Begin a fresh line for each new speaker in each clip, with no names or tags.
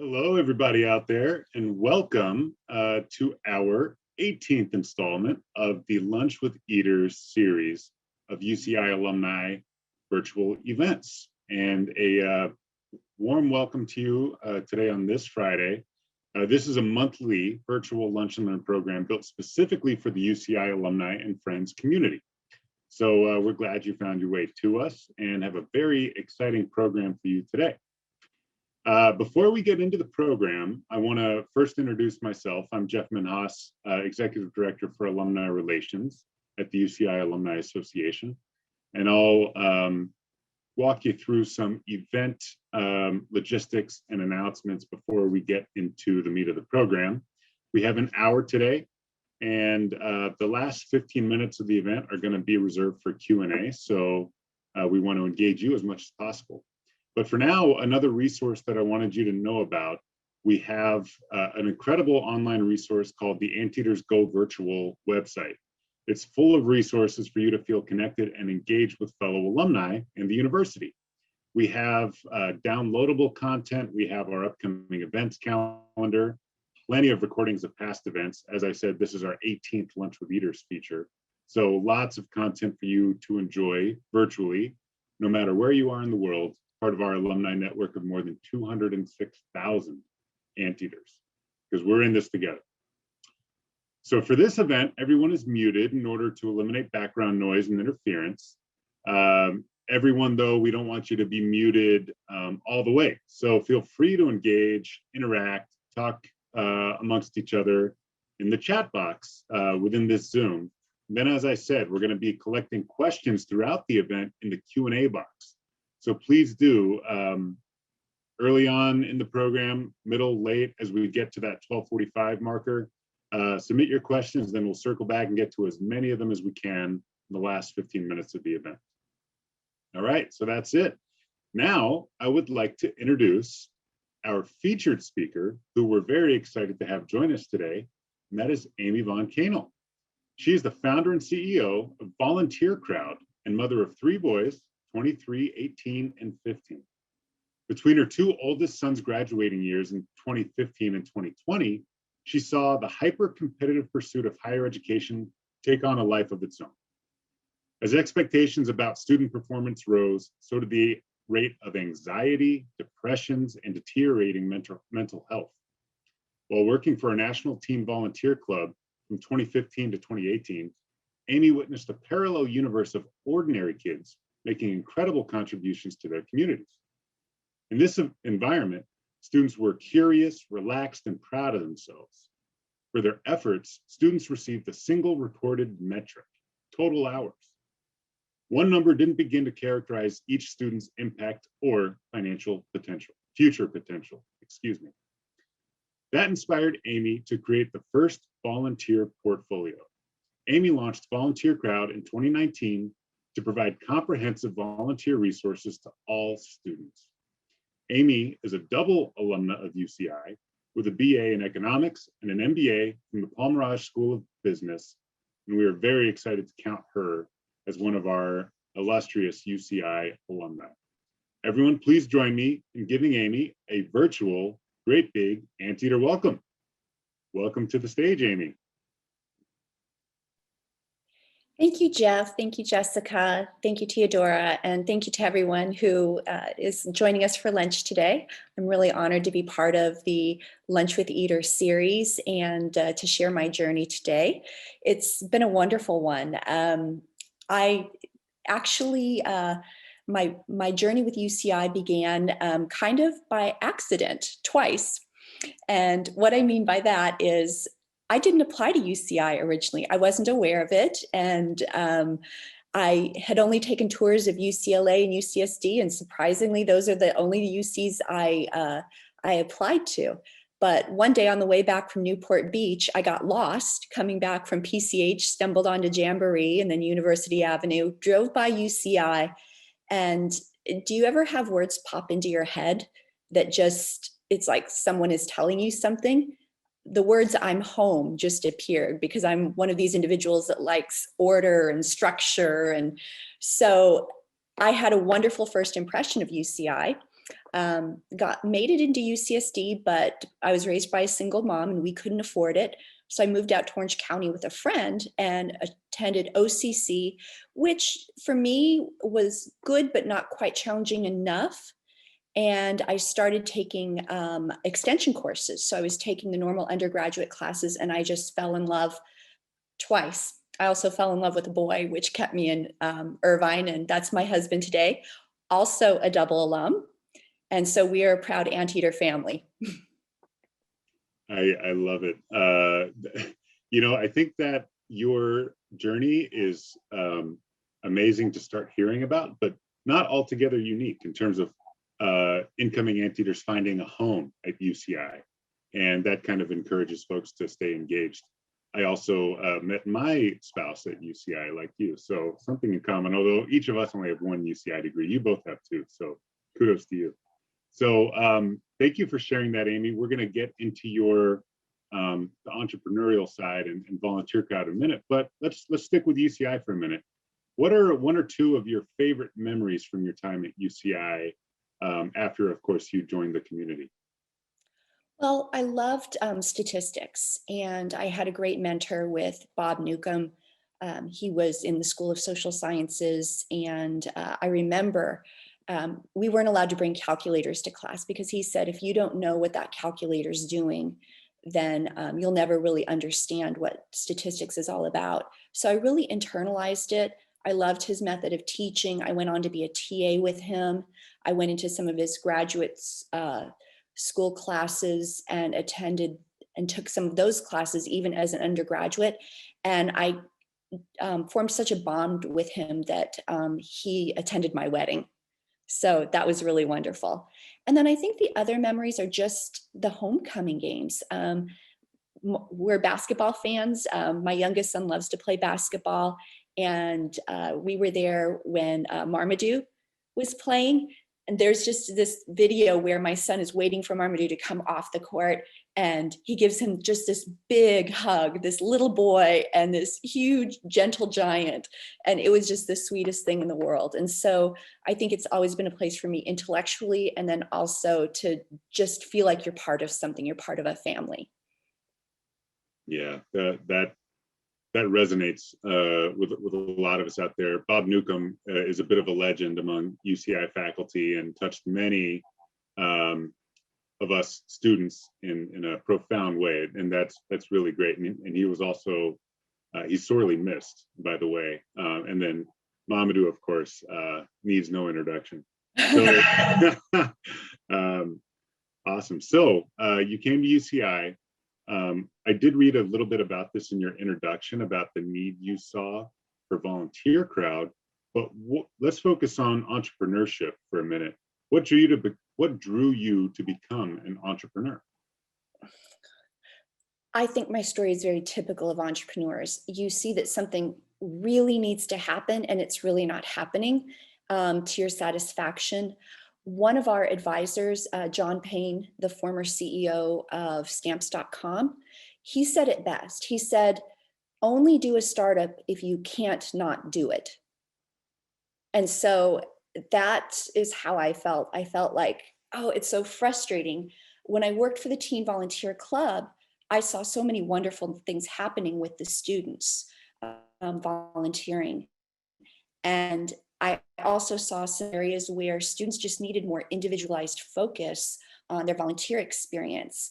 Hello, everybody out there, and welcome to our 18th installment of the Lunch with Eaters series of UCI Alumni virtual events. And a warm welcome to you today on this Friday. This is a monthly virtual lunch and learn program built specifically for the UCI alumni and friends community. So we're glad you found your way to us and have a very exciting program for you today. Before we get into the program, I want to first introduce myself. I'm Jeff Menhas, Executive Director for Alumni Relations at the UCI Alumni Association. And I'll walk you through some event logistics and announcements before we get into the meat of the program. We have an hour today, and the last 15 minutes of the event are going to be reserved for Q&A. So we want to engage you as much as possible. But for now, another resource that I wanted you to know about, we have an incredible online resource called the Anteaters Go Virtual website. It's full of resources for you to feel connected and engaged with fellow alumni in the university. We have downloadable content. We have our upcoming events calendar, plenty of recordings of past events. As I said, this is our 18th Lunch with Eaters feature. So lots of content for you to enjoy virtually, no matter where you are in the world, part of our alumni network of more than 206,000 anteaters, because we're in this together. So for this event, everyone is muted in order to eliminate background noise and interference. Everyone, though, we don't want you to be muted all the way. So feel free to engage, interact, talk amongst each other in the chat box within this Zoom. And then, as I said, we're going to be collecting questions throughout the event in the Q&A box. So please do, early on in the program, middle, late, as we get to that 12:45 marker, submit your questions, then we'll circle back and get to as many of them as we can in the last 15 minutes of the event. All right, so that's it. Now, I would like to introduce our featured speaker, who we're very excited to have join us today, and that is Amy von Kaenel. She is the founder and CEO of Volunteercrowd and mother of 3 boys, 23, 18, and 15. Between her 2 oldest sons' graduating years in 2015 and 2020, she saw the hyper-competitive pursuit of higher education take on a life of its own. As expectations about student performance rose, so did the rate of anxiety, depressions, and deteriorating mental health. While working for a national team volunteer club from 2015 to 2018, Amy witnessed a parallel universe of ordinary kids making incredible contributions to their communities. In this environment, students were curious, relaxed, and proud of themselves. For their efforts, students received a single recorded metric, total hours. One number didn't begin to characterize each student's impact or future potential, excuse me. That inspired Amy to create the first volunteer portfolio. Amy launched Volunteercrowd in 2019 to provide comprehensive volunteer resources to all students. Amy is a double alumna of UCI with a BA in economics and an MBA from the Palmerage School of Business, and we are very excited to count her as one of our illustrious UCI alumni. Everyone, please join me in giving Amy a virtual great big anteater welcome. Welcome to the stage, Amy.
Thank you, Jeff. Thank you, Jessica. Thank you, Theodora. And thank you to everyone who is joining us for lunch today. I'm really honored to be part of the Lunch with Eaters series and to share my journey today. It's been a wonderful one. I actually, my journey with UCI began kind of by accident twice. And what I mean by that is I didn't apply to UCI originally. I wasn't aware of it. And I had only taken tours of UCLA and UCSD. And surprisingly, those are the only UCs I applied to. But one day on the way back from Newport Beach, I got lost coming back from PCH, stumbled onto Jamboree and then University Avenue, drove by UCI. And do you ever have words pop into your head that just, it's like someone is telling you something? The words "I'm home" just appeared because I'm one of these individuals that likes order and structure. And so I had a wonderful first impression of UCI. Made it into UCSD, but I was raised by a single mom and we couldn't afford it. So I moved out to Orange County with a friend and attended OCC, which for me was good, but not quite challenging enough. And I started taking extension courses. So I was taking the normal undergraduate classes and I just fell in love twice. I also fell in love with a boy, which kept me in Irvine, and that's my husband today, also a double alum. And so we are a proud Anteater family.
I love it. I think that your journey is amazing to start hearing about, but not altogether unique in terms of incoming Anteaters finding a home at UCI. And that kind of encourages folks to stay engaged. I also met my spouse at UCI like you. So something in common, although each of us only have one UCI degree. You both have two. So kudos to you. So thank you for sharing that, Amy. We're going to get into your the entrepreneurial side and Volunteercrowd in a minute, but let's stick with UCI for a minute. What are one or two of your favorite memories from your time at UCI after, of course, you joined the community?
Well, I loved statistics, and I had a great mentor with Bob Newcomb. He was in the School of Social Sciences, and I remember we weren't allowed to bring calculators to class because he said, if you don't know what that calculator is doing, then you'll never really understand what statistics is all about. So I really internalized it. I loved his method of teaching. I went on to be a TA with him. I went into some of his graduate school classes and attended and took some of those classes even as an undergraduate. And I formed such a bond with him that he attended my wedding. So that was really wonderful. And then I think the other memories are just the homecoming games. We're basketball fans. My youngest son loves to play basketball. And we were there when Marmaduke was playing. And there's just this video where my son is waiting for Marmaduke to come off the court. And he gives him just this big hug, this little boy and this huge, gentle giant. And it was just the sweetest thing in the world. And so I think it's always been a place for me intellectually, and then also to just feel like you're part of something, you're part of a family.
Yeah, that resonates with a lot of us out there. Bob Newcomb is a bit of a legend among UCI faculty and touched many of us students in a profound way, and that's really great. And he was also he's sorely missed, by the way. And then Mamadou, of course, needs no introduction. So awesome. So you came to UCI. I did read a little bit about this in your introduction about the need you saw for Volunteercrowd, but let's focus on entrepreneurship for a minute. What drew you to become an entrepreneur?
I think my story is very typical of entrepreneurs. You see that something really needs to happen and it's really not happening to your satisfaction. One of our advisors, John Payne, the former CEO of stamps.com, he said it best. He said, only do a startup if you can't not do it. And so that is how I felt. I felt like, oh, it's so frustrating. When I worked for the Teen Volunteer Club, I saw so many wonderful things happening with the students volunteering. And I also saw some areas where students just needed more individualized focus on their volunteer experience.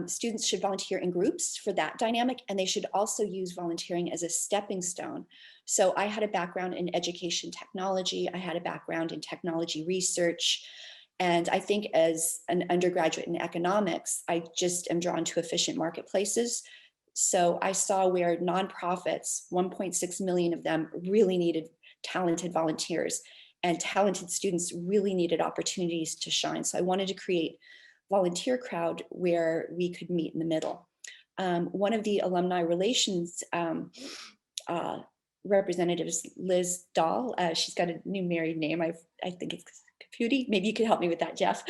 Students should volunteer in groups for that dynamic, and they should also use volunteering as a stepping stone. So I had a background in education technology. I had a background in technology research. And I think as an undergraduate in economics, I just am drawn to efficient marketplaces. So I saw where nonprofits, 1.6 million of them, really needed talented volunteers, and talented students really needed opportunities to shine. So I wanted to create Volunteercrowd where we could meet in the middle. One of the alumni relations representatives, Liz Dahl, she's got a new married name. I think it's Caputi. Maybe you could help me with that, Jeff.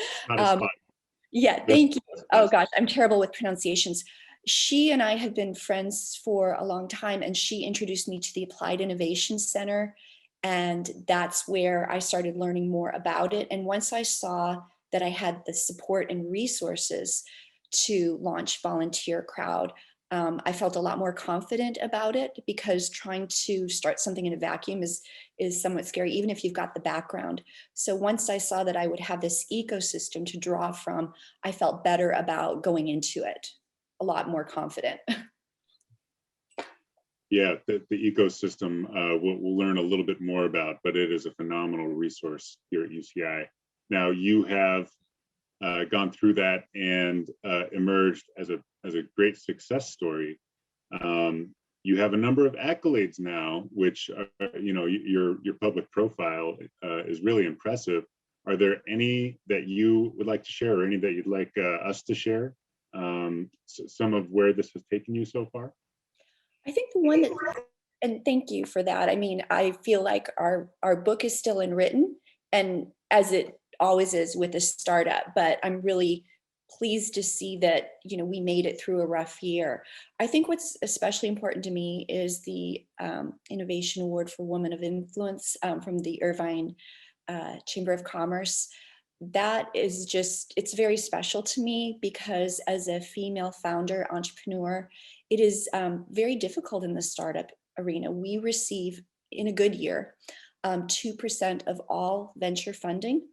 Yeah, thank you. Oh gosh, I'm terrible with pronunciations. She and I have been friends for a long time, and she introduced me to the Applied Innovation Center. And that's where I started learning more about it. And once I saw that I had the support and resources to launch Volunteercrowd. I felt a lot more confident about it, because trying to start something in a vacuum is somewhat scary, even if you've got the background. So once I saw that I would have this ecosystem to draw from, I felt better about going into it, a lot more confident.
Yeah, the ecosystem we'll learn a little bit more about, but it is a phenomenal resource here at UCI. Now you have gone through that and emerged as a great success story. You have a number of accolades now, which your public profile is really impressive. Are there any that you would like to share, or any that you'd like us to share? Some of where this has taken you so far?
I think the one that, and thank you for that. I mean, I feel like our book is still unwritten, and as it always is with a startup, but I'm really pleased to see that, we made it through a rough year. I think what's especially important to me is the Innovation Award for Women of Influence from the Irvine Chamber of Commerce. That is just, it's very special to me, because as a female founder, entrepreneur, it is very difficult in the startup arena. We receive, in a good year, 2% of all venture funding.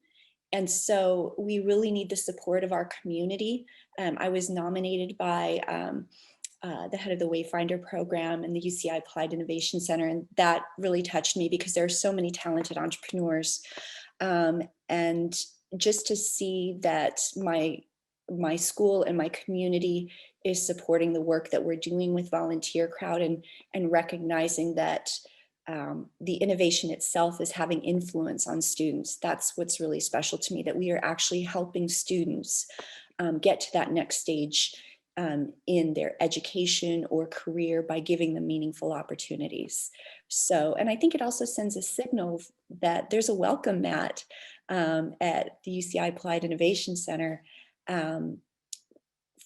And so we really need the support of our community. I was nominated by the head of the Wayfinder program and the UCI Applied Innovation Center, and that really touched me, because there are so many talented entrepreneurs. And just to see that my school and my community is supporting the work that we're doing with Volunteercrowd, and recognizing that the innovation itself is having influence on students. That's what's really special to me, that we are actually helping students get to that next stage in their education or career by giving them meaningful opportunities. So, and I think it also sends a signal that there's a welcome mat at the UCI Applied Innovation Center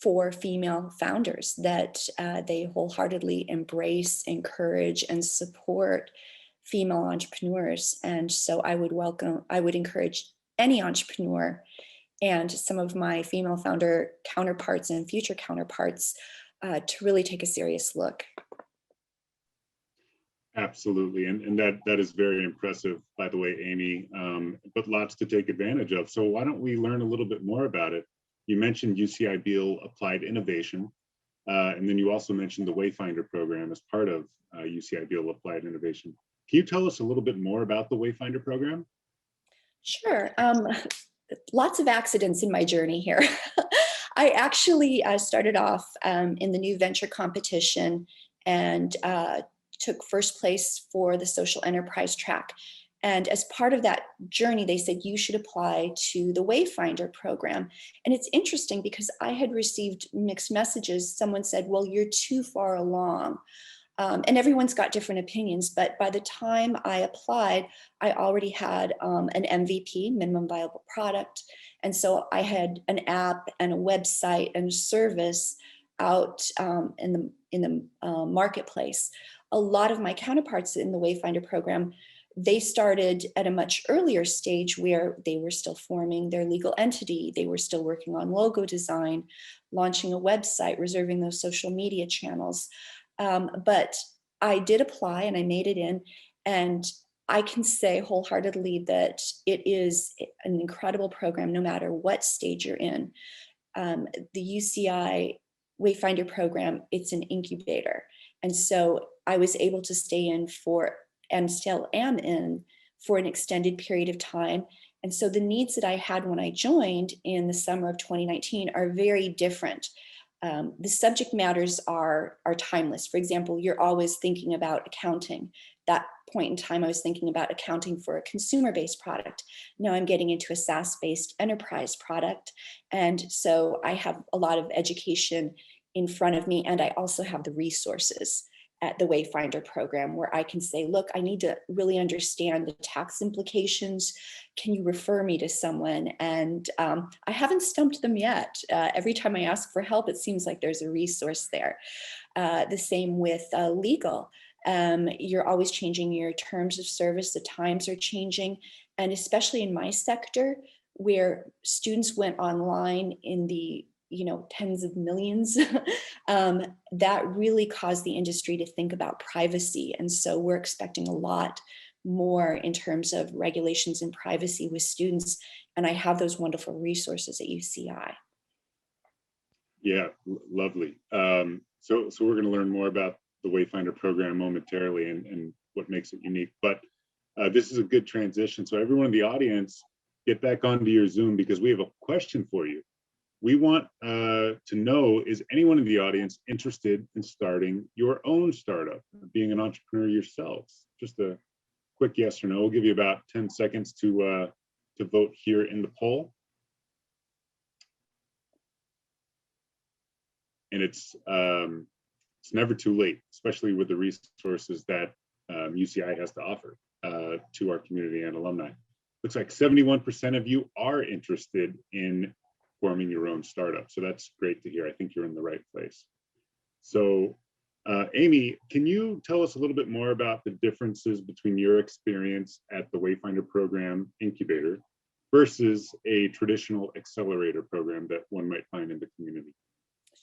for female founders, that they wholeheartedly embrace, encourage, and support female entrepreneurs. And so I would encourage any entrepreneur and some of my female founder counterparts and future counterparts to really take a serious look.
Absolutely, and that is very impressive, by the way, Amy, but lots to take advantage of. So why don't we learn a little bit more about it? You mentioned UCI Beal Applied Innovation, and then you also mentioned the Wayfinder program as part of UCI Beal Applied Innovation. Can you tell us a little bit more about the Wayfinder program?
Sure. Lots of accidents in my journey here. I actually started off in the new venture competition and took first place for the social enterprise track. And as part of that journey, they said, you should apply to the Wayfinder program. And it's interesting, because I had received mixed messages. Someone said, well, you're too far along. And everyone's got different opinions, but by the time I applied, I already had an MVP, minimum viable product. And so I had an app and a website and a service out in the marketplace. A lot of my counterparts in the Wayfinder program, they started at a much earlier stage, where they were still forming their legal entity. They were still working on logo design, launching a website, reserving those social media channels. But I did apply and I made it in, and I can say wholeheartedly that it is an incredible program, no matter what stage you're in. The UCI Wayfinder program, it's an incubator. And so I was able to stay in for, and still am in, for an extended period of time. And so the needs that I had when I joined in the summer of 2019 are very different. The subject matters are timeless. For example, you're always thinking about accounting. That point in time, I was thinking about accounting for a consumer-based product. Now I'm getting into a SaaS-based enterprise product. And so I have a lot of education in front of me, and I also have the resources at the Wayfinder program, where I can say, look, I need to really understand the tax implications. Can you refer me to someone? And I haven't stumped them yet. Every time I ask for help, it seems like there's a resource there. The same with legal. You're always changing your terms of service. The times are changing. And especially in my sector, where students went online in the tens of millions, that really caused the industry to think about privacy. And so we're expecting a lot more in terms of regulations and privacy with students. And I have those wonderful resources at UCI.
Yeah, lovely. So we're going to learn more about the Wayfinder program momentarily and what makes it unique. But this is a good transition. So everyone in the audience, get back onto your Zoom because we have a question for you. We want to know, is anyone in the audience interested in starting your own startup, being an entrepreneur yourselves? Just a quick yes or no. We'll give you about 10 seconds to vote here in the poll. And it's never too late, especially with the resources that UCI has to offer to our community and alumni. Looks like 71% of you are interested in forming your own startup. So that's great to hear. I think you're in the right place. So Amy, can you tell us a little bit more about the differences between your experience at the Wayfinder program incubator versus a traditional accelerator program that one might find in the community?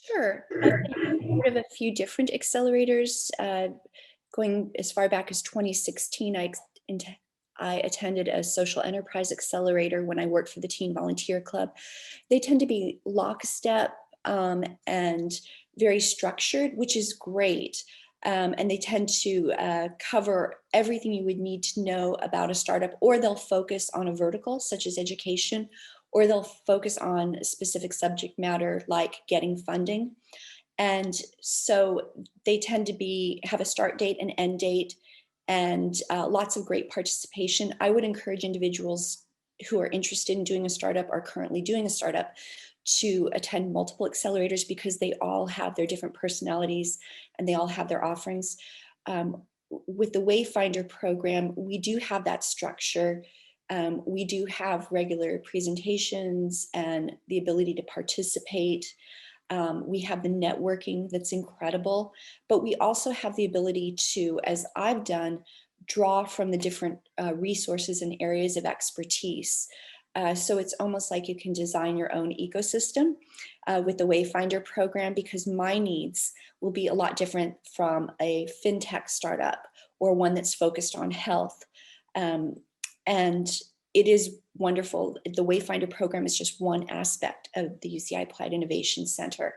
Sure. I've heard of a few different accelerators. Going as far back as 2016, I attended a social enterprise accelerator when I worked for the Teen Volunteer Club. They tend to be lockstep and very structured, which is great. And they tend to cover everything you would need to know about a startup, or they'll focus on a vertical such as education, or they'll focus on a specific subject matter like getting funding. And so they tend to have a start date and end date and lots of great participation. I would encourage individuals who are interested in doing a startup or currently doing a startup to attend multiple accelerators because they all have their different personalities and they all have their offerings. With the Wayfinder program, we do have that structure. We do have regular presentations and the ability to participate. We have the networking that's incredible, but we also have the ability to, as I've done, draw from the different resources and areas of expertise. So it's almost like you can design your own ecosystem with the Wayfinder program, because my needs will be a lot different from a fintech startup or one that's focused on health. And it is wonderful. The Wayfinder program is just one aspect of the UCI Applied Innovation Center.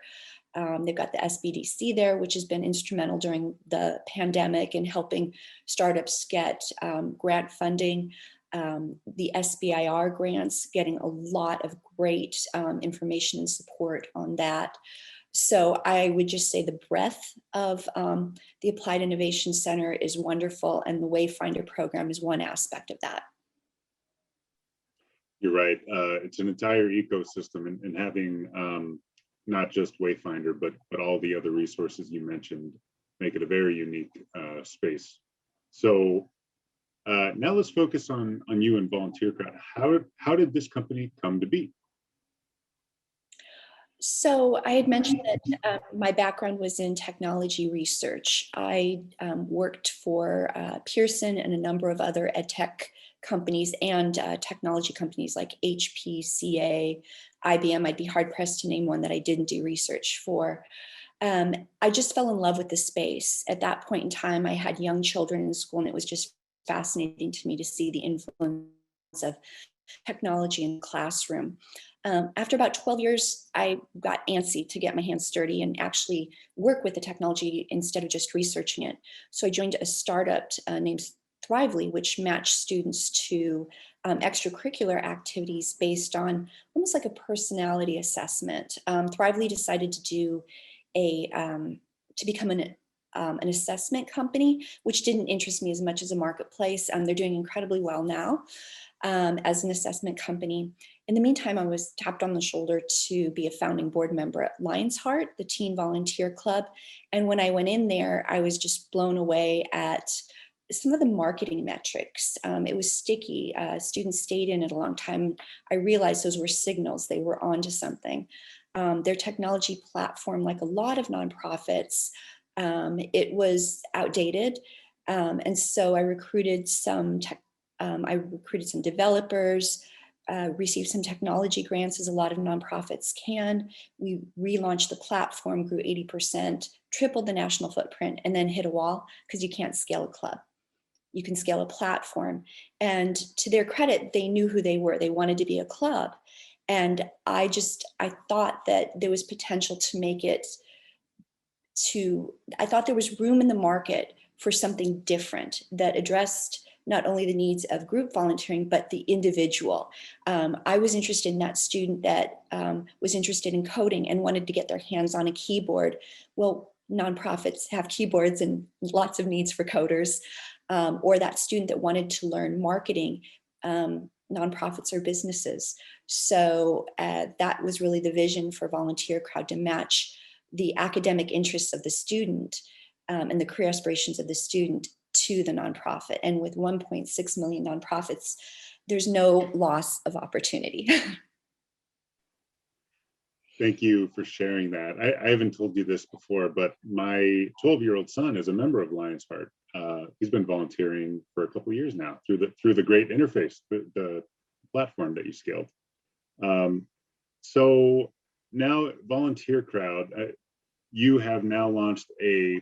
They've got the SBDC there, which has been instrumental during the pandemic in helping startups get grant funding. The SBIR grants, getting a lot of great information and support on that. So I would just say the breadth of the Applied Innovation Center is wonderful, and the Wayfinder program is one aspect of that.
You're right. It's an entire ecosystem, and having not just Wayfinder, but all the other resources you mentioned make it a very unique space. So now let's focus on you and Volunteercrowd. How did this company come to be?
So I had mentioned that my background was in technology research. I worked for Pearson and a number of other ed tech companies and technology companies like HP, CA, IBM. I'd be hard pressed to name one that I didn't do research for. I just fell in love with the space. At that point in time, I had young children in school, and it was just fascinating to me to see the influence of technology in the classroom. After about 12 years, I got antsy to get my hands dirty and actually work with the technology instead of just researching it. So I joined a startup named Thrively, which matched students to extracurricular activities based on almost like a personality assessment. Thrively decided to do to become an assessment company, which didn't interest me as much as a marketplace. They're doing incredibly well now as an assessment company. In the meantime, I was tapped on the shoulder to be a founding board member at Lion's Heart, the Teen Volunteer Club. And when I went in there, I was just blown away at some of the marketing metrics. It was sticky. Students stayed in it a long time. I realized those were signals. They were onto something. Their technology platform, like a lot of nonprofits, it was outdated. And so I recruited some developers, received some technology grants, as a lot of nonprofits can. We relaunched the platform, grew 80%, tripled the national footprint, and then hit a wall because you can't scale a club. You can scale a platform. And to their credit, they knew who they were. They wanted to be a club. And I thought that there was potential to make it I thought there was room in the market for something different that addressed not only the needs of group volunteering, but the individual. I was interested in that student that was interested in coding and wanted to get their hands on a keyboard. Well, nonprofits have keyboards and lots of needs for coders. Or that student that wanted to learn marketing. Nonprofits are businesses. So that was really the vision for Volunteercrowd, to match the academic interests of the student and the career aspirations of the student to the nonprofit. And with 1.6 million nonprofits, there's no loss of opportunity.
Thank you for sharing that. I haven't told you this before, but my 12-year-old son is a member of Lions Heart. He's been volunteering for a couple of years now through the great interface, the platform that you scaled. So now Volunteercrowd, you have now launched a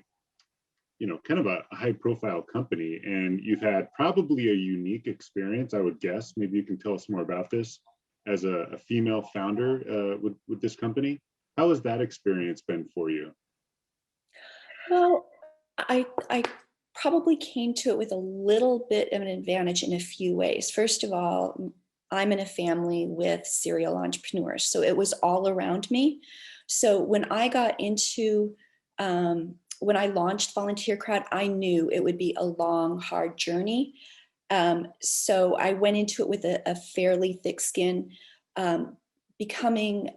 kind of a high-profile company, and you've had probably a unique experience, I would guess. Maybe you can tell us more about this as a female founder with this company. How has that experience been for you?
Well, I probably came to it with a little bit of an advantage in a few ways. First of all, I'm in a family with serial entrepreneurs, so it was all around me. So when I got into, when I launched Volunteercrowd, I knew it would be a long, hard journey. So I went into it with a fairly thick skin. Launching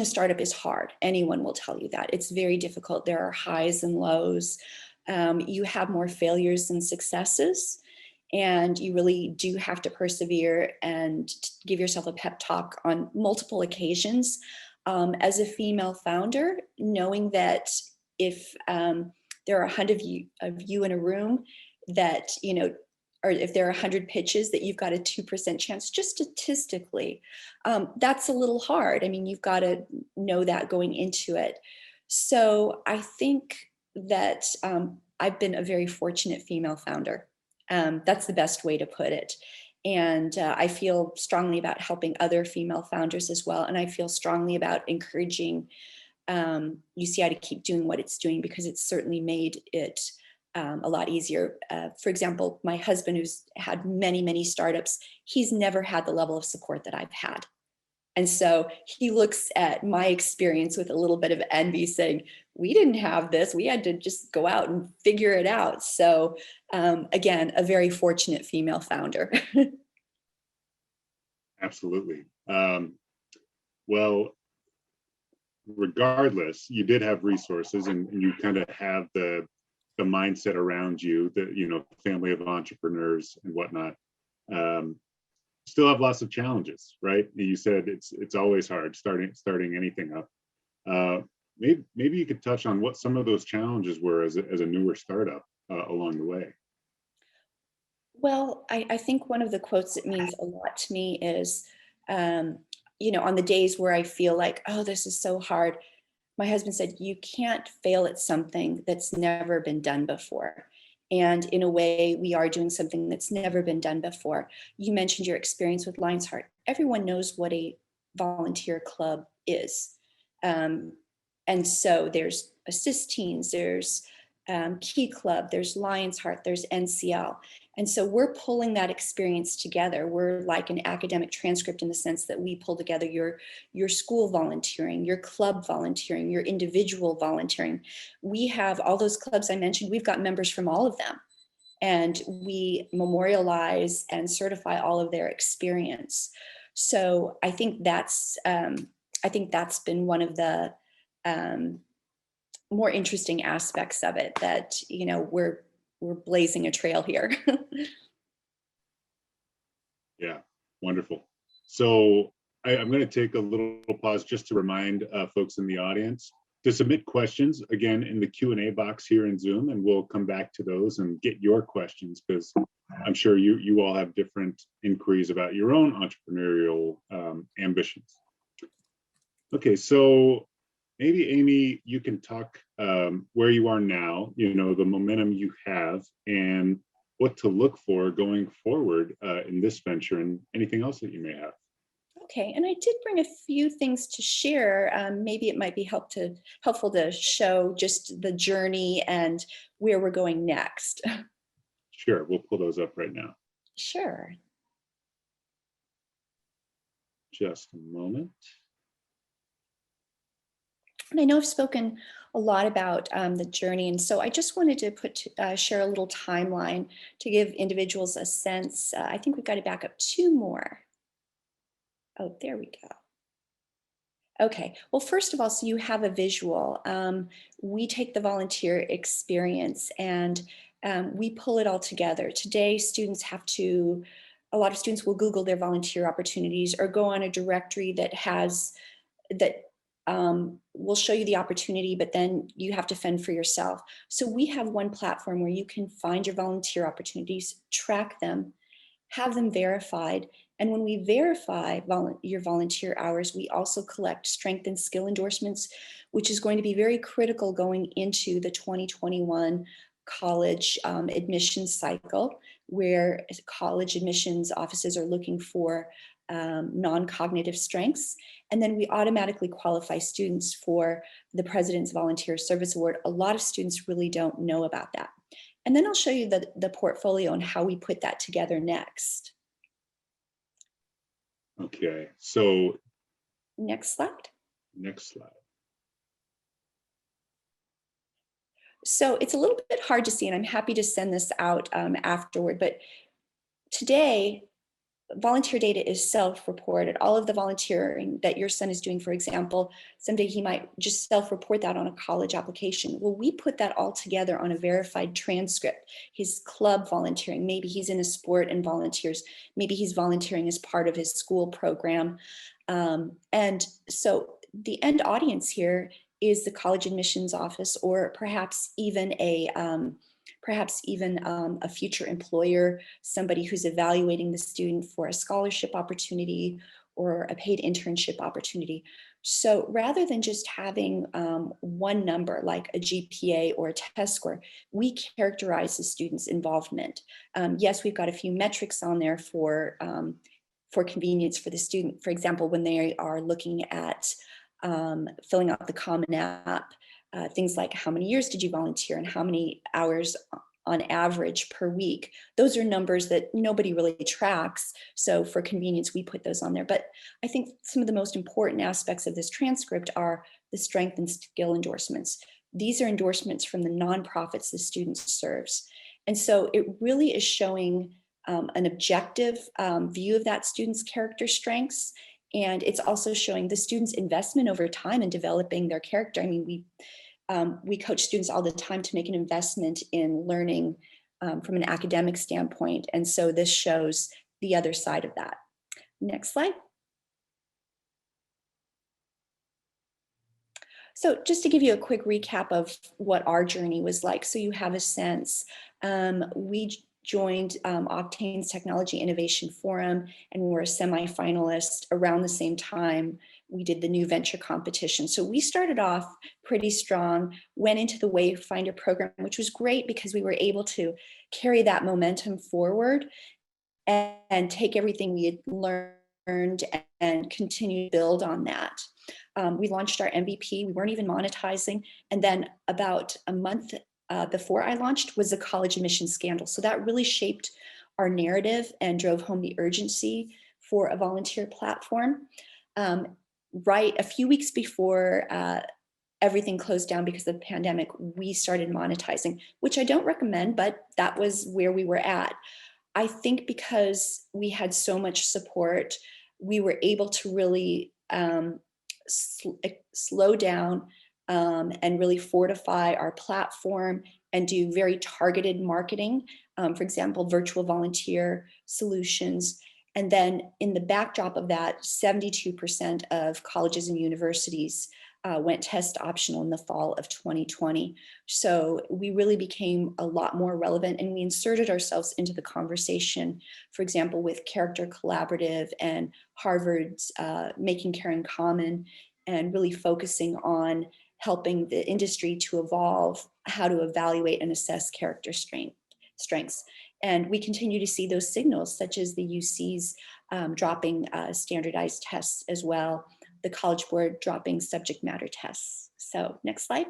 a startup is hard. Anyone will tell you that. It's very difficult. There are highs and lows. You have more failures than successes. And you really do have to persevere and give yourself a pep talk on multiple occasions. As a female founder, knowing that if there are 100 of you in a room, that, or if there are 100 pitches, that you've got a 2% chance, just statistically, that's a little hard. I mean, you've got to know that going into it. So I think that I've been a very fortunate female founder. That's the best way to put it. And I feel strongly about helping other female founders as well. And I feel strongly about encouraging UCI to keep doing what it's doing, because it's certainly made it a lot easier. For example, my husband, who's had many, many startups, he's never had the level of support that I've had. And so he looks at my experience with a little bit of envy, saying, we didn't have this. We had to just go out and figure it out. So again, a very fortunate female founder.
Absolutely. Well, regardless, you did have resources, and you kind of have the mindset around you, the family of entrepreneurs and whatnot. Still have lots of challenges, right? You said it's always hard starting anything up. Maybe you could touch on what some of those challenges were as a newer startup along the way.
Well, I think one of the quotes that means a lot to me is, on the days where I feel like, oh, this is so hard, my husband said, you can't fail at something that's never been done before. And in a way, we are doing something that's never been done before. You mentioned your experience with Lions Heart. Everyone knows what a volunteer club is. And so there's assist teams, there's Key Club, there's Lions Heart, there's NCL. And so we're pulling that experience together. We're like an academic transcript in the sense that we pull together your school volunteering, your club volunteering, your individual volunteering. We have all those clubs I mentioned, we've got members from all of them. And we memorialize and certify all of their experience. So I think that's been one of the more interesting aspects of it, that we're blazing a trail here.
Yeah, wonderful. So I'm going to take a little pause just to remind folks in the audience to submit questions again in the Q&A box here in Zoom, and we'll come back to those and get your questions, because I'm sure you all have different inquiries about your own entrepreneurial ambitions. Okay, so maybe Amy, you can talk where you are now, the momentum you have, and what to look for going forward in this venture, and anything else that you may have.
Okay, and I did bring a few things to share. Maybe it might be helpful to show just the journey and where we're going next.
Sure, we'll pull those up right now.
Sure.
Just a moment.
And I know I've spoken a lot about the journey, and so I just wanted to share a little timeline to give individuals a sense. I think we've got to back up two more. Oh, there we go. Okay, well, first of all, so you have a visual. We take the volunteer experience and we pull it all together. Today, a lot of students will Google their volunteer opportunities or go on a directory that will show you the opportunity, but then you have to fend for yourself. So we have one platform where you can find your volunteer opportunities, track them, have them verified. And when we verify your volunteer hours, we also collect strength and skill endorsements, which is going to be very critical going into the 2021 college admissions cycle, where college admissions offices are looking for non-cognitive strengths. And then we automatically qualify students for the President's Volunteer Service Award. A lot of students really don't know about that. And then I'll show you the portfolio and how we put that together next.
Okay, so
next slide.
Next slide.
So it's a little bit hard to see, and I'm happy to send this out afterward, but today, volunteer data is self-reported. All of the volunteering that your son is doing, for example, someday he might just self-report that on a college application. Well, we put that all together on a verified transcript. His club volunteering, maybe he's in a sport and volunteers, maybe he's volunteering as part of his school program. And so the end audience here is the college admissions office, or perhaps even a future employer, somebody who's evaluating the student for a scholarship opportunity or a paid internship opportunity. So rather than just having one number like a GPA or a test score, we characterize the student's involvement. Yes, we've got a few metrics on there for convenience for the student. For example, when they are looking at filling out the Common App, things like how many years did you volunteer and how many hours on average per week. Those are numbers that nobody really tracks. So for convenience, we put those on there. But I think some of the most important aspects of this transcript are the strength and skill endorsements. These are endorsements from the nonprofits the student serves. And so it really is showing an objective view of that student's character strengths. And it's also showing the student's investment over time in developing their character. I mean, we coach students all the time to make an investment in learning from an academic standpoint. And so this shows the other side of that. Next slide. So just to give you a quick recap of what our journey was like, so you have a sense, we joined Octane's Technology Innovation Forum, and we were a semifinalist. Around the same time, we did the new venture competition. So we started off pretty strong, went into the Wayfinder program, which was great because we were able to carry that momentum forward and take everything we had learned and continue to build on that. We launched our MVP. We weren't even monetizing. And then about a month before I launched was the college admission scandal. So that really shaped our narrative and drove home the urgency for a volunteer platform. Right a few weeks before everything closed down because of the pandemic, we started monetizing, which I don't recommend, but that was where we were at. I think because we had so much support, we were able to really slow down and really fortify our platform and do very targeted marketing. For example, virtual volunteer solutions. And then in the backdrop of that, 72% of colleges and universities went test optional in the fall of 2020. So we really became a lot more relevant, and we inserted ourselves into the conversation, for example, with Character Collaborative and Harvard's Making Caring Common, and really focusing on helping the industry to evolve how to evaluate and assess character strengths. And we continue to see those signals, such as the UCs dropping standardized tests as well, the College Board dropping subject matter tests. So next slide.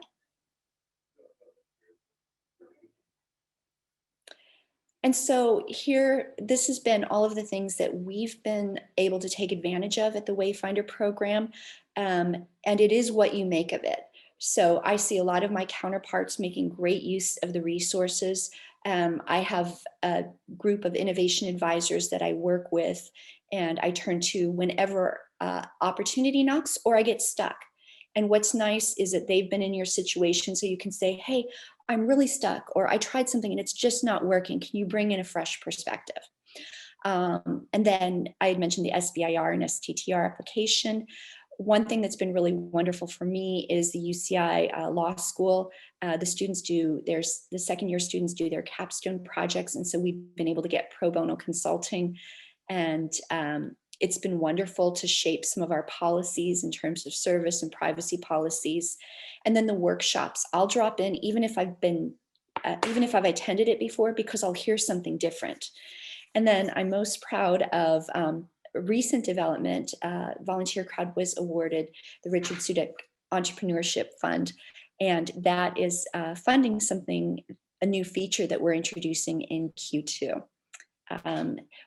And so here, this has been all of the things that we've been able to take advantage of at the Wayfinder program. And it is what you make of it. So I see a lot of my counterparts making great use of the resources. I have a group of innovation advisors that I work with, and I turn to whenever opportunity knocks or I get stuck. And what's nice is that they've been in your situation, so you can say, hey, I'm really stuck, or I tried something and it's just not working. Can you bring in a fresh perspective? And then I had mentioned the SBIR and STTR application. One thing that's been really wonderful for me is the UCI Law School. The second year students do their capstone projects. And so we've been able to get pro bono consulting, and it's been wonderful to shape some of our policies in terms of service and privacy policies. And then the workshops, I'll drop in even if I've attended it before, because I'll hear something different. And then I'm most proud of recent development. Volunteercrowd was awarded the Richard Sudak Entrepreneurship Fund, and that is funding a new feature that we're introducing in Q2.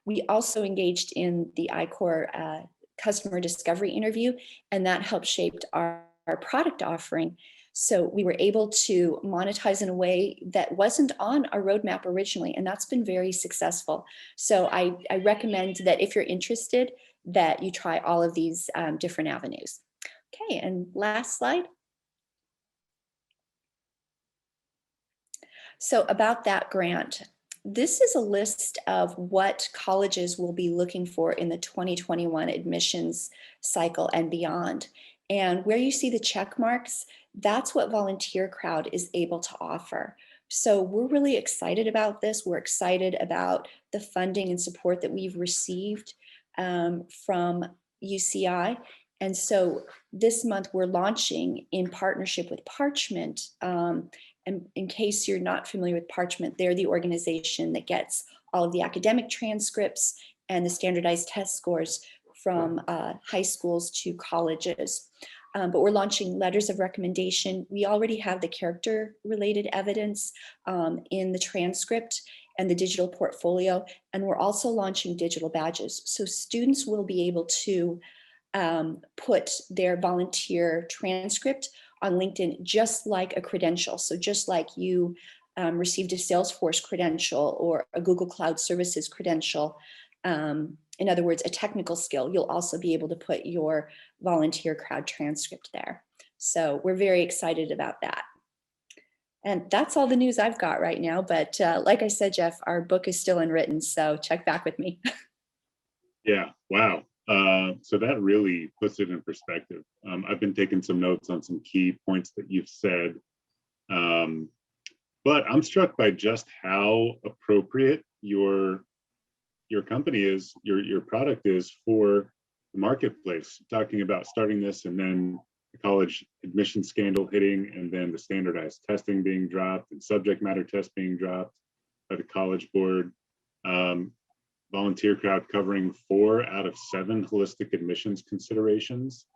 We also engaged in the I-Corps customer discovery interview, and that helped shape our product offering. So we were able to monetize in a way that wasn't on our roadmap originally, and that's been very successful. So I recommend that if you're interested, that you try all of these different avenues. Okay, and last slide. So about that grant, this is a list of what colleges will be looking for in the 2021 admissions cycle and beyond. And where you see the check marks, that's what Volunteercrowd is able to offer. So we're really excited about this. We're excited about the funding and support that we've received from UCI. And so this month we're launching in partnership with Parchment. And in case you're not familiar with Parchment, they're the organization that gets all of the academic transcripts and the standardized test scores from high schools to colleges. But we're launching letters of recommendation. We already have the character-related evidence in the transcript and the digital portfolio, and we're also launching digital badges. So students will be able to put their volunteer transcript on LinkedIn just like a credential. So just like you received a Salesforce credential or a Google Cloud Services credential, in other words, a technical skill, you'll also be able to put your Volunteercrowd transcript there. So we're very excited about that. And that's all the news I've got right now. But like I said, Jeff, our book is still unwritten, so check back with me.
Yeah, wow. So that really puts it in perspective. I've been taking some notes on some key points that you've said. But I'm struck by just how appropriate your company is, your product is for the marketplace. Talking about starting this and then the college admission scandal hitting, and then the standardized testing being dropped and subject matter tests being dropped by the College Board. Volunteercrowd covering 4 out of 7 holistic admissions considerations.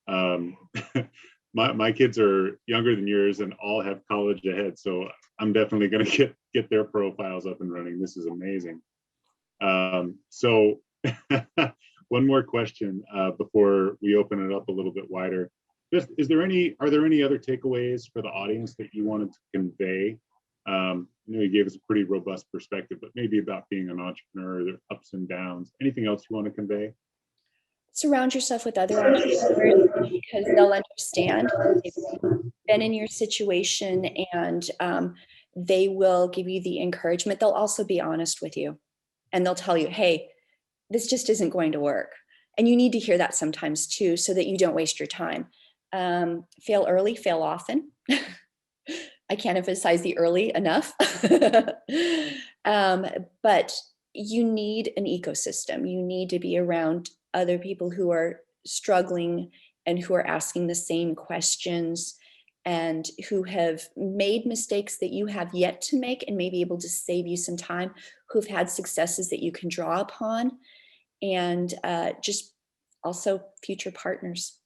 My kids are younger than yours and all have college ahead, so I'm definitely going to get their profiles up and running. This is amazing. So one more question before we open it up a little bit wider. Are there any other takeaways for the audience that you wanted to convey? I know you gave us a pretty robust perspective, but maybe about being an entrepreneur, their ups and downs. Anything else you want to convey?
Surround yourself with other entrepreneurs, because they'll understand. They've been in your situation, and they will give you the encouragement. They'll also be honest with you, and they'll tell you, hey, this just isn't going to work. And you need to hear that sometimes too, so that you don't waste your time. Fail early, fail often. I can't emphasize the early enough. But you need an ecosystem. You need to be around other people who are struggling and who are asking the same questions and who have made mistakes that you have yet to make and may be able to save you some time, who've had successes that you can draw upon, and just also future partners,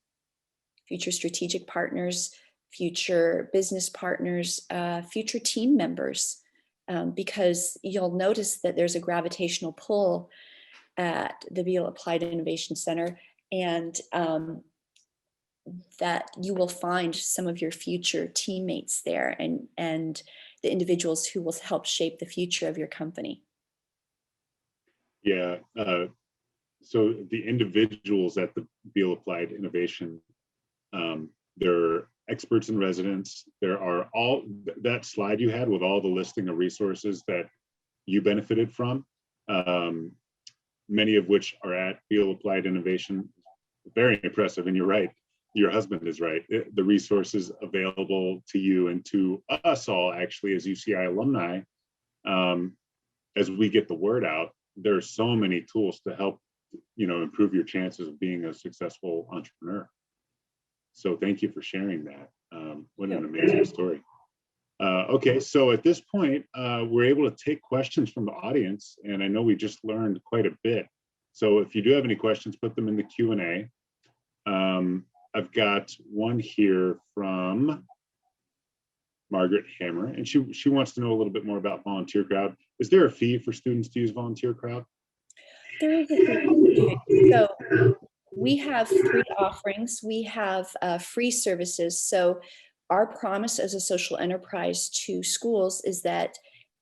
future strategic partners, future business partners, future team members, because you'll notice that there's a gravitational pull at the Dahl Applied Innovation Center, and that you will find some of your future teammates there, and the individuals who will help shape the future of your company.
Yeah. So the individuals at the Dahl Applied Innovation, they're experts in residence. There are all that slide you had with all the listing of resources that you benefited from, many of which are at Dahl Applied Innovation. Very impressive. And you're right. Your husband is right. The resources available to you and to us all, actually, as UCI alumni, as we get the word out, there are so many tools to help, improve your chances of being a successful entrepreneur. So thank you for sharing that. What an amazing story. Okay, so at this point, we're able to take questions from the audience, and I know we just learned quite a bit. So if you do have any questions, put them in the Q&A. I've got one here from Margaret Hammer, and she wants to know a little bit more about Volunteercrowd. Is there a fee for students to use Volunteercrowd?
There is a fee. So we have 3 offerings. We have free services. So our promise as a social enterprise to schools is that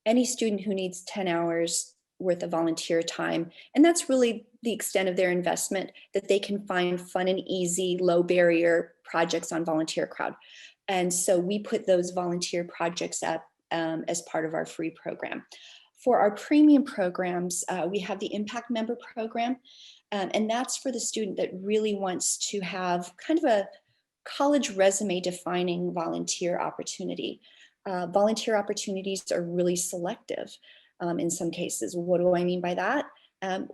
any student who needs 10 hours worth of volunteer time, and that's really the extent of their investment, that they can find fun and easy, low barrier projects on Volunteercrowd. And so we put those volunteer projects up as part of our free program. For our premium programs, we have the Impact Member Program, and that's for the student that really wants to have kind of a college resume defining volunteer opportunity. Volunteer opportunities are really selective in some cases. What do I mean by that?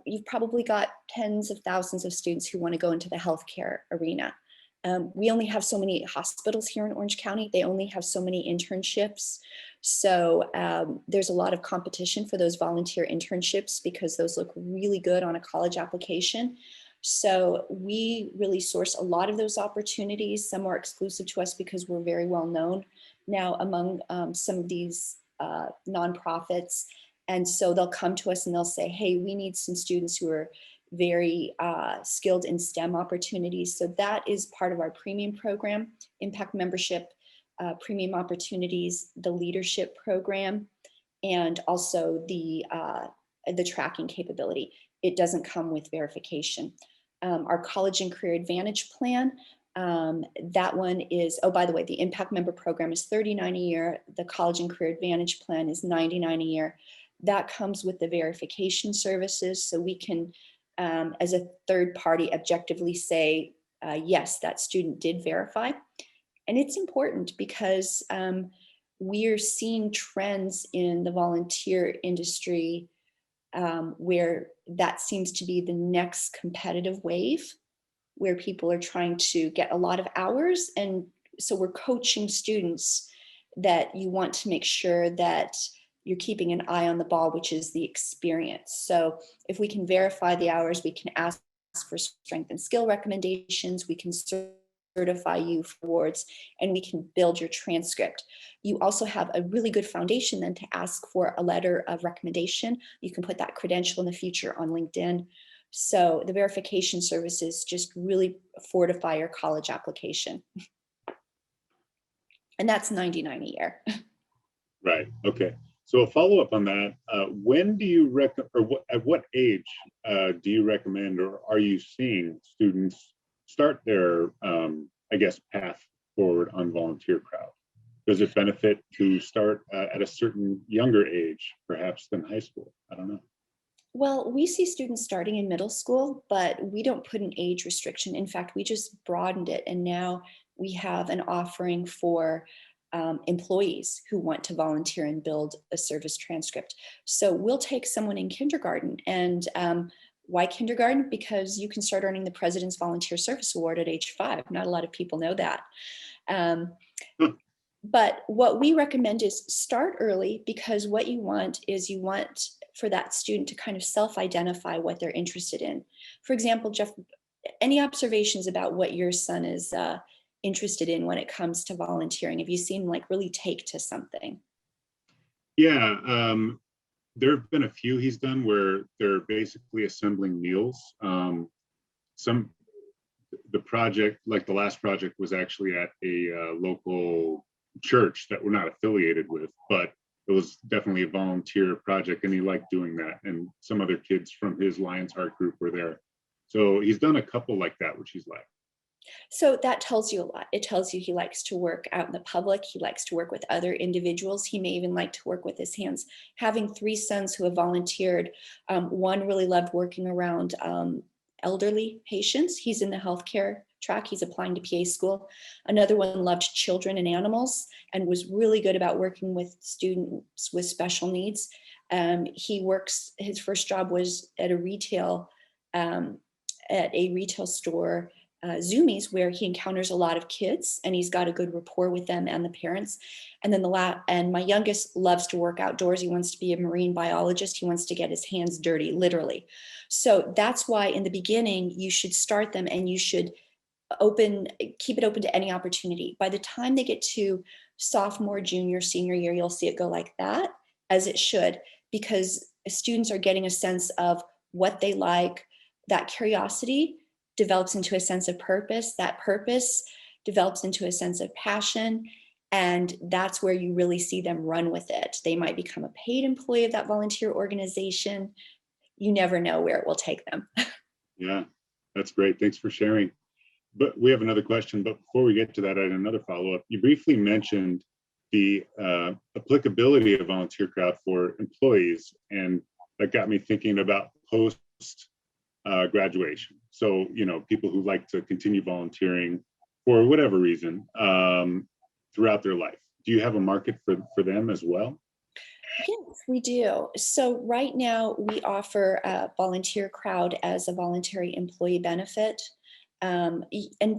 You've probably got tens of thousands of students who want to go into the healthcare arena. We only have so many hospitals here in Orange County. They only have so many internships. So there's a lot of competition for those volunteer internships because those look really good on a college application. So we really source a lot of those opportunities. Some are exclusive to us because we're very well known now among some of these nonprofits. And so they'll come to us and they'll say, hey, we need some students who are very skilled in STEM opportunities. So that is part of our premium program, Impact Membership, Premium Opportunities, the Leadership Program, and also the tracking capability. It doesn't come with verification. Our College and Career Advantage Plan, that one is, oh, by the way, the Impact Member Program is $39 a year. The College and Career Advantage Plan is $99 a year. That comes with the verification services. So we can, as a third party, objectively say, yes, that student did verify. And it's important because we're seeing trends in the volunteer industry where that seems to be the next competitive wave, where people are trying to get a lot of hours. And so we're coaching students that you want to make sure that you're keeping an eye on the ball, which is the experience. So if we can verify the hours, we can ask for strength and skill recommendations, we can certify you for awards, and we can build your transcript. You also have a really good foundation then to ask for a letter of recommendation. You can put that credential in the future on LinkedIn. So the verification services just really fortify your college application. And that's $99 a year.
Right. Okay. So a follow up on that, when do you at what age do you recommend, or are you seeing students start their, I guess, path forward on Volunteercrowd? Does it benefit to start at a certain younger age, perhaps than high school? I don't know.
Well, we see students starting in middle school, but we don't put an age restriction. In fact, we just broadened it. And now we have an offering for employees who want to volunteer and build a service transcript. So we'll take someone in kindergarten. And why kindergarten? Because you can start earning the President's Volunteer Service Award at age 5. Not a lot of people know that. But what we recommend is start early, because what you want is you want for that student to kind of self-identify what they're interested in. For example, Jeff, any observations about what your son is interested in when it comes to volunteering? Have you seen like really take to something?
Yeah, there have been a few he's done where they're basically assembling meals. The project, like the last project, was actually at a local church that we're not affiliated with, but it was definitely a volunteer project, and he liked doing that. And some other kids from his Lions Heart group were there. So he's done a couple like that, which he's liked.
So that tells you a lot. It tells you he likes to work out in the public. He likes to work with other individuals. He may even like to work with his hands. Having 3 sons who have volunteered, one really loved working around elderly patients. He's in the healthcare track. He's applying to PA school. Another one loved children and animals and was really good about working with students with special needs. His first job was at a retail store, Zoomies, where he encounters a lot of kids and he's got a good rapport with them and the parents. And then my youngest loves to work outdoors. He wants to be a marine biologist. He wants to get his hands dirty, literally. So that's why in the beginning, you should start them and you should keep it open to any opportunity. By the time they get to sophomore, junior, senior year, you'll see it go like that, as it should, because students are getting a sense of what they like. That curiosity develops into a sense of purpose. That purpose develops into a sense of passion. And that's where you really see them run with it. They might become a paid employee of that volunteer organization. You never know where it will take them.
Yeah, that's great. Thanks for sharing. But we have another question. But before we get to that, I had another follow-up. You briefly mentioned the applicability of Volunteercrowd for employees, and that got me thinking about post graduation. So, people who like to continue volunteering for whatever reason throughout their life. Do you have a market for them as well?
Yes, we do. So right now we offer Volunteercrowd as a voluntary employee benefit. And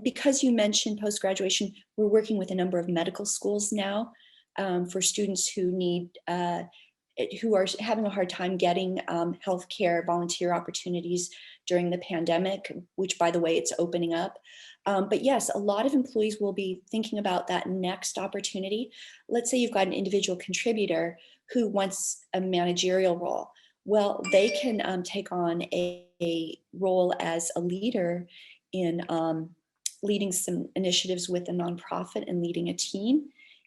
because you mentioned post-graduation, we're working with a number of medical schools now for students who are having a hard time getting healthcare volunteer opportunities during the pandemic, which, by the way, it's opening up. But yes, a lot of employees will be thinking about that next opportunity. Let's say you've got an individual contributor who wants a managerial role. Well, they can take on a role as a leader in leading some initiatives with a nonprofit and leading a team.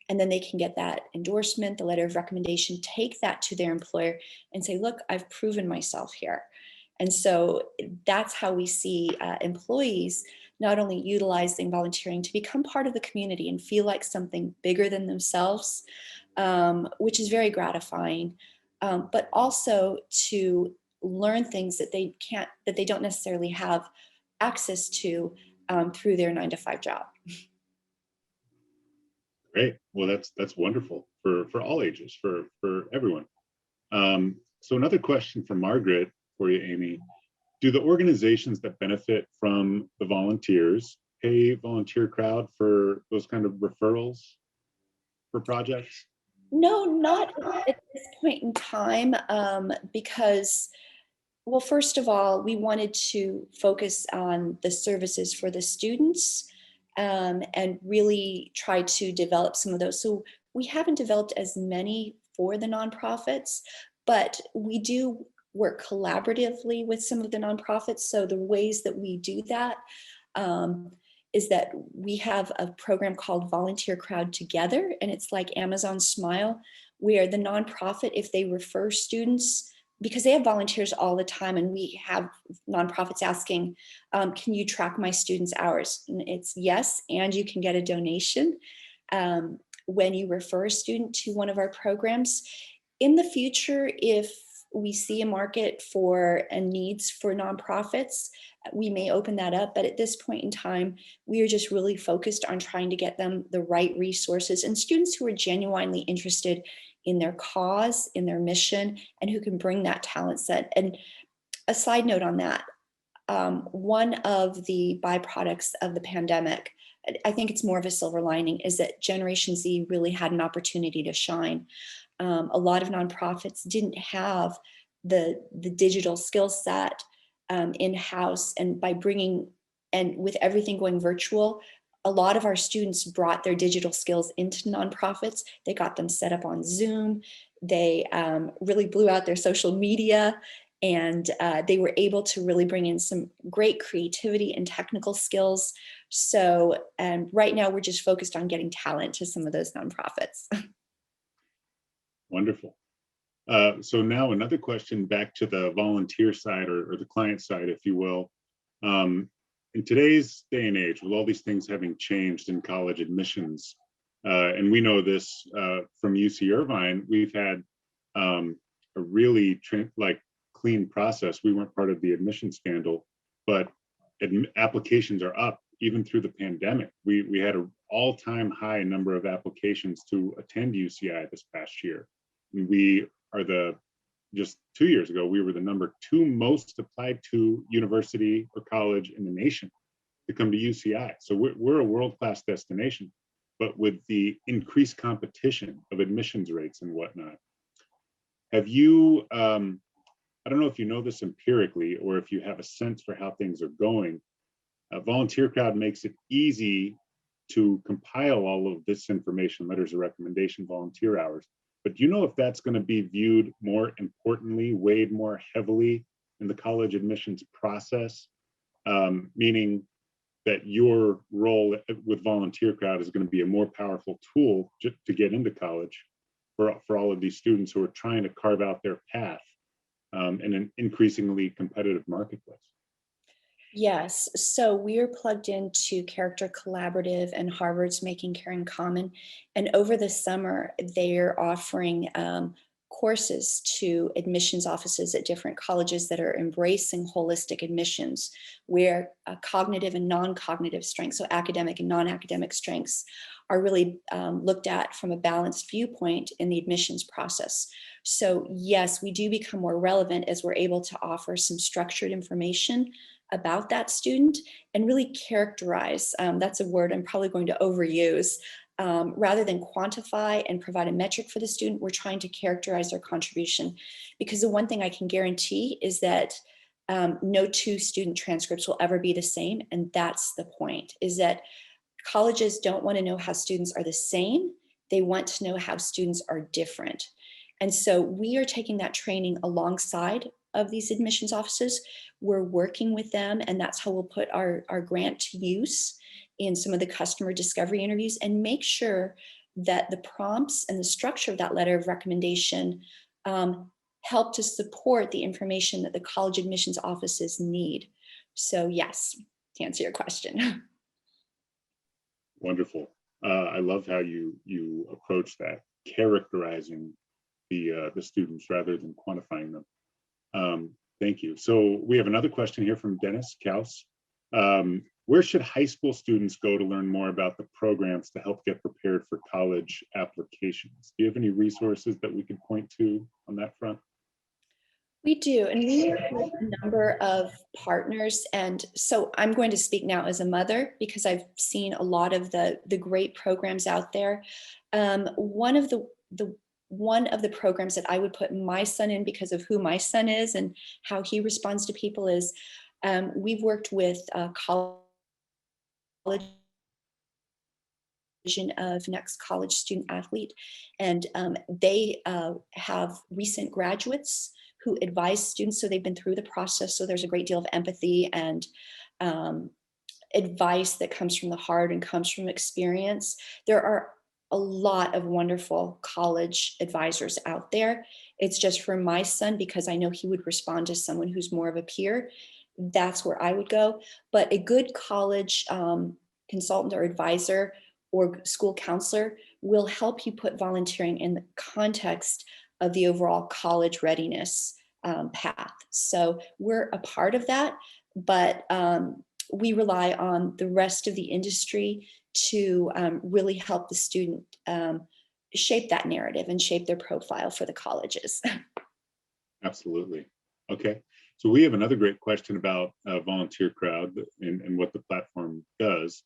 And then they can get that endorsement, the letter of recommendation, take that to their employer and say, look, I've proven myself here. And so that's how we see employees not only utilizing volunteering to become part of the community and feel like something bigger than themselves, which is very gratifying, but also to learn things that they don't necessarily have access to through their 9-to-5 job.
Great. Well, that's wonderful for all ages, for everyone. So another question from Margaret for you, Amy. Do the organizations that benefit from the volunteers pay Volunteercrowd for those kind of referrals for projects?
No, not at this point in time, because, well, first of all, we wanted to focus on the services for the students and really try to develop some of those. So we haven't developed as many for the nonprofits, but we do work collaboratively with some of the nonprofits. So the ways that we do that is that we have a program called Volunteercrowd Together, and it's like Amazon Smile, where the nonprofit, if they refer students, because they have volunteers all the time, and we have nonprofits asking, can you track my students' hours? And it's yes, and you can get a donation when you refer a student to one of our programs. In the future, if we see a market for and needs for nonprofits, we may open that up. But at this point in time, we are just really focused on trying to get them the right resources and students who are genuinely interested in their cause, in their mission, and who can bring that talent set. And a side note on that, one of the byproducts of the pandemic, I think it's more of a silver lining, is that Generation Z really had an opportunity to shine. A lot of nonprofits didn't have the digital skill set in-house, and by bringing, and with everything going virtual, a lot of our students brought their digital skills into nonprofits. They got them set up on Zoom. They really blew out their social media, and they were able to really bring in some great creativity and technical skills. So right now we're just focused on getting talent to some of those nonprofits.
Wonderful. So now another question back to the volunteer side, or the client side, if you will. In today's day and age, with all these things having changed in college admissions, and we know this from UC Irvine, we've had a really clean process. We weren't part of the admission scandal, but applications are up even through the pandemic. We had an all-time high number of applications to attend UCI this past year. We are just 2 years ago, we were the #2 most applied to university or college in the nation to come to UCI. So we're a world-class destination, but with the increased competition of admissions rates and whatnot, have you, I don't know if you know this empirically or if you have a sense for how things are going. Volunteercrowd makes it easy to compile all of this information, letters of recommendation, volunteer hours. But do you know if that's going to be viewed more importantly, weighed more heavily in the college admissions process? Meaning that your role with Volunteercrowd is going to be a more powerful tool to get into college for all of these students who are trying to carve out their path in an increasingly competitive marketplace.
Yes, so we're plugged into Character Collaborative and Harvard's Making Caring Common. And over the summer, they're offering courses to admissions offices at different colleges that are embracing holistic admissions, where cognitive and non-cognitive strengths, so academic and non-academic strengths, are really looked at from a balanced viewpoint in the admissions process. So yes, we do become more relevant as we're able to offer some structured information about that student and really characterize, that's a word I'm probably going to overuse, rather than quantify and provide a metric for the student, we're trying to characterize their contribution. Because the one thing I can guarantee is that no two student transcripts will ever be the same. And that's the point, is that colleges don't want to know how students are the same. They want to know how students are different. And so we are taking that training alongside of these admissions offices. We're working with them, and that's how we'll put our grant to use in some of the customer discovery interviews and make sure that the prompts and the structure of that letter of recommendation help to support the information that the college admissions offices need. So yes, to answer your question.
Wonderful. I love how you approach that, characterizing the students rather than quantifying them. Thank you. So we have another question here from Dennis Kaus. Where should high school students go to learn more about the programs to help get prepared for college applications? Do you have any resources that we can point to on that front?
We do, and we work with a number of partners. And so I'm going to speak now as a mother because I've seen a lot of the great programs out there. One of the programs that I would put my son in because of who my son is and how he responds to people is we've worked with college vision of next college student athlete, and they have recent graduates who advise students, so they've been through the process, so there's a great deal of empathy and advice that comes from the heart and comes from experience. There are a lot of wonderful college advisors out there. It's just for my son, because I know he would respond to someone who's more of a peer. That's where I would go. But a good college consultant or advisor or school counselor will help you put volunteering in the context of the overall college readiness path. So we're a part of that, but we rely on the rest of the industry to really help the student shape that narrative and shape their profile for the colleges.
Absolutely. Okay. So we have another great question about Volunteercrowd and what the platform does.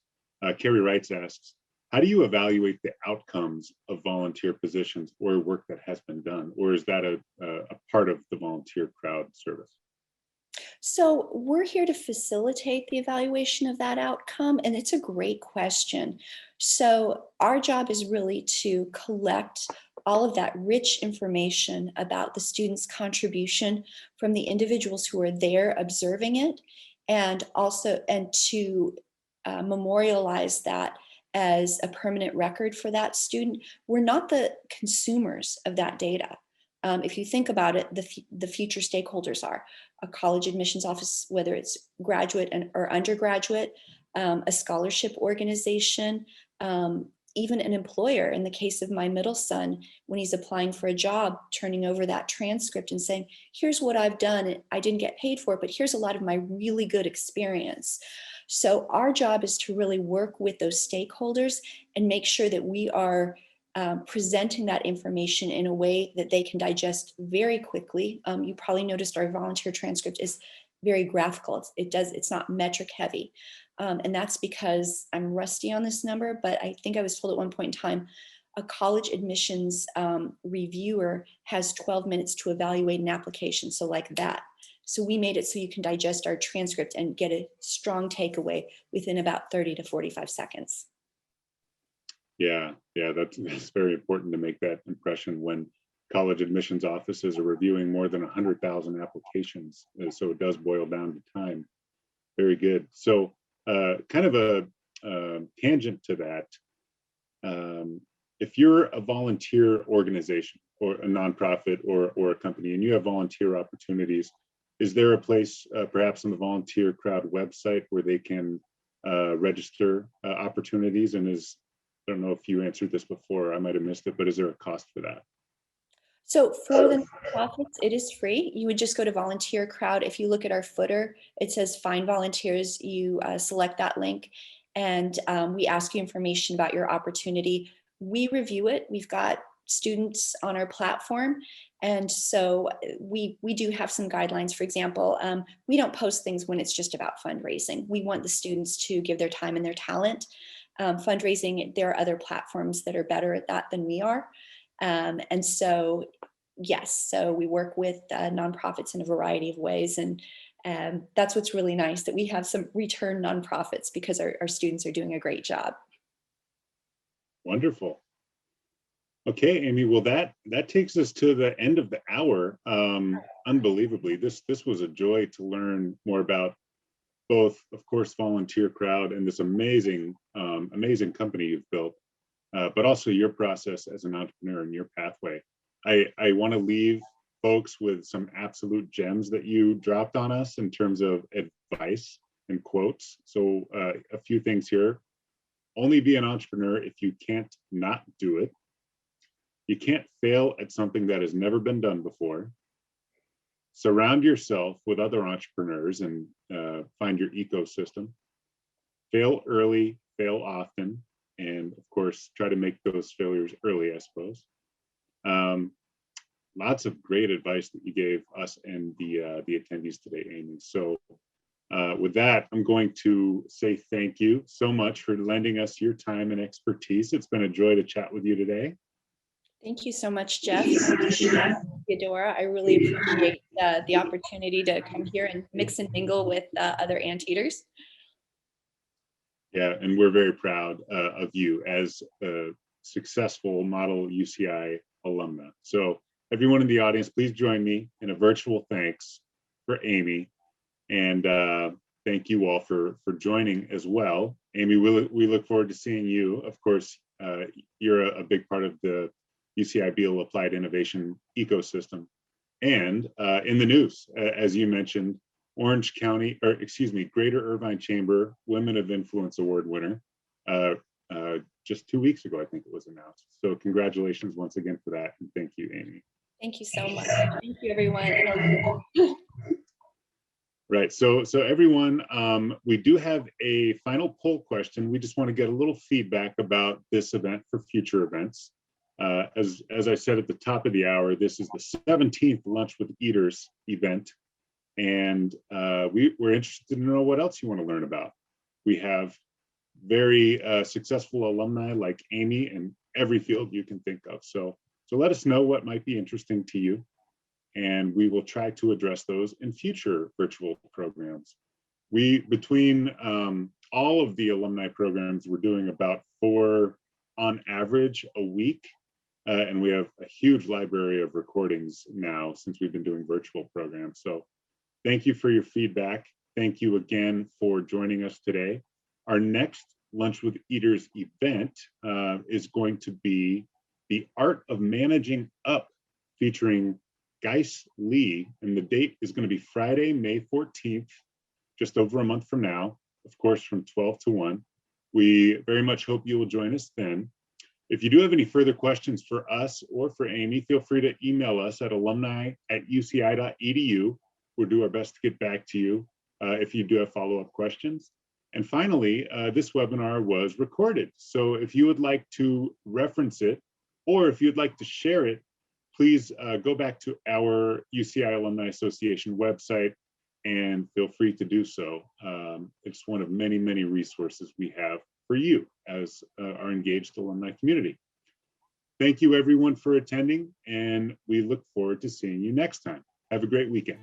Carrie Wrights asks, how do you evaluate the outcomes of volunteer positions or work that has been done? Or is that a part of the Volunteercrowd service?
So we're here to facilitate the evaluation of that outcome, and it's a great question. So our job is really to collect all of that rich information about the student's contribution from the individuals who are there observing it, and to memorialize that as a permanent record for that student. We're not the consumers of that data. If you think about it, the future stakeholders are a college admissions office, whether it's graduate or undergraduate, a scholarship organization, even an employer. In the case of my middle son, when he's applying for a job, turning over that transcript and saying, here's what I've done. I didn't get paid for it, but here's a lot of my really good experience. So our job is to really work with those stakeholders and make sure that we are presenting that information in a way that they can digest very quickly. You probably noticed our volunteer transcript is very graphical. It's not metric heavy. And that's because I'm rusty on this number, but I think I was told at one point in time, a college admissions reviewer has 12 minutes to evaluate an application. So like that. So we made it so you can digest our transcript and get a strong takeaway within about 30 to 45 seconds.
Yeah, that's very important to make that impression when college admissions offices are reviewing more than 100,000 applications. So it does boil down to time. Very good. So kind of a tangent to that, if you're a volunteer organization or a nonprofit or a company and you have volunteer opportunities, is there a place perhaps on the Volunteercrowd website where they can register opportunities? And I don't know if you answered this before, I might have missed it, but is there a cost for that?
So for the nonprofits, it is free. You would just go to Volunteercrowd. If you look at our footer, it says find volunteers. You select that link and we ask you information about your opportunity. We review it. We've got students on our platform. And so we do have some guidelines. For example, we don't post things when it's just about fundraising. We want the students to give their time and their talent. Fundraising, there are other platforms that are better at that than we are. And so, yes, so we work with nonprofits in a variety of ways. And that's what's really nice, that we have some return nonprofits because our students are doing a great job.
Wonderful. Okay, Amy, well, that takes us to the end of the hour. Unbelievably, this was a joy to learn more about both, of course, Volunteercrowd and this amazing company you've built, but also your process as an entrepreneur and your pathway. I want to leave folks with some absolute gems that you dropped on us in terms of advice and quotes. So a few things here. Only be an entrepreneur if you can't not do it. You can't fail at something that has never been done before. Surround yourself with other entrepreneurs and find your ecosystem. Fail early, fail often, and of course, try to make those failures early, I suppose. Lots of great advice that you gave us and the attendees today, Amy. So with that, I'm going to say thank you so much for lending us your time and expertise. It's been a joy to chat with you today.
Thank you so much, Jeff. Theodora, I really appreciate the opportunity to come here and mix and mingle with other anteaters.
Yeah, and we're very proud of you as a successful model UCI alumna. So everyone in the audience, please join me in a virtual thanks for Amy. And thank you all for joining as well. Amy, we look forward to seeing you. Of course, you're a big part of the UCI Beal Applied Innovation ecosystem. And in the news, as you mentioned, Orange County, or excuse me, Greater Irvine Chamber Women of Influence Award winner, just 2 weeks ago, I think it was announced. So congratulations once again for that. And thank you, Amy.
Thank you so much. Thank you, everyone.
Right. So everyone, we do have a final poll question. We just want to get a little feedback about this event for future events. As I said at the top of the hour, this is the 17th Lunch with Eaters event, and we're interested to know what else you want to learn about. We have very successful alumni like Amy in every field you can think of. So let us know what might be interesting to you, and we will try to address those in future virtual programs. Between all of the alumni programs, we're doing about 4 on average a week. And we have a huge library of recordings now since we've been doing virtual programs. So thank you for your feedback. Thank you again for joining us today. Our next Lunch with Eaters event is going to be The Art of Managing Up, featuring Geis Lee, and the date is going to be Friday, May 14th, just over a month from now, of course, from 12 to 1. We very much hope you will join us then. If you do have any further questions for us or for Amy, feel free to email us at alumni@uci.edu. We'll do our best to get back to you if you do have follow-up questions. And finally, this webinar was recorded. So if you would like to reference it, or if you'd like to share it, please go back to our UCI Alumni Association website and feel free to do so. It's one of many, many resources we have for you as our engaged alumni community. Thank you everyone for attending, and we look forward to seeing you next time. Have a great weekend.